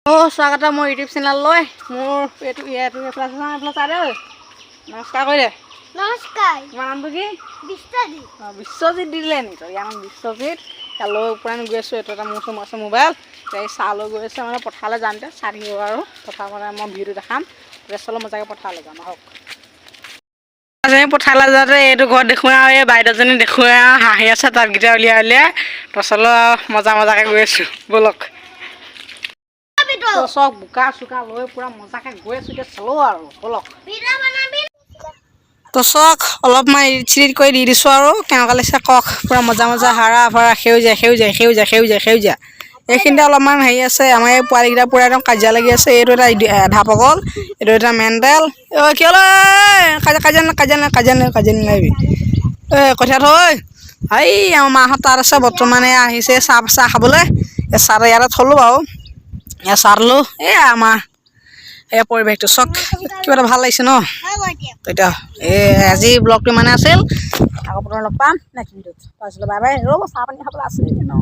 স্বাগত মোৰ ইউটিউব চেনেললৈ মোৰ এইটো চাই নমস্কাৰ কৰি দে নমস্কাৰ তোমাৰ নামটো কি বিশ্বজিৎ বিশ্বজিৎ দিলে নি তই ইয়াৰ নাম বিশ্বজিৎ কালৈ ওপৰাই গৈ আছোঁ এইটো এটা মোৰ ওচৰত আছে মোবাইল এই চালৈ গৈ আছে মানে পথাৰলৈ যাওঁতে চাই থাকিব আৰু পথাৰ মানে মই ভিডিঅ'টো দেখাম চলো মজাকৈ পথাৰলৈ যাম আহক পথাৰলৈ যাওঁতে এইটো ঘৰত দেখুৱাই আৰু এই বাইদেউজনী দেখুৱাই আৰু হাঁহি আছে তাতকেইটা উলিয়াই তচলৈ মজাকৈ গৈ আছোঁ ব'লক চক বোকা চোকা লৈ পুৰা মজাকৈ গৈ আছোঁ এতিয়া চলো আৰু ব'লক তচক অলপমান ইডিট কৰি দি দিছোঁ আৰু কেনেকুৱা লাগিছে কওক পুৰা মজা হাৰা ভৰা সেউজীয়া এইখিনিতে অলপমান হেৰি আছে আমাৰ এই পোৱালিকেইটা পূৰা একদম কাজিয়া লাগি আছে এইটো এটা আধা পগল এইটো এটা মেণ্টেল কি হ'ল কাজিয়া নালাগিবি কঠীয়া থৈ এই আমাৰ মাহঁত তাত আছে বৰ্তমানে আহিছে চাহ খাবলৈ এই চাহ ইয়াতে থলোঁ বাৰু চাহ ল'লোঁ এই আমাৰ এই পৰিৱেশটো চক কিবা এটা ভাল লাগিছে ন তেতিয়া আজি ব্লগটো মানে আছিল আকৌ পুনৰ লগ পাম নেক্সট ভিডিঅ'ত তাৰপিছত বাই বাই ৰ'ব চাহ পানী খাবলৈ আছে ন।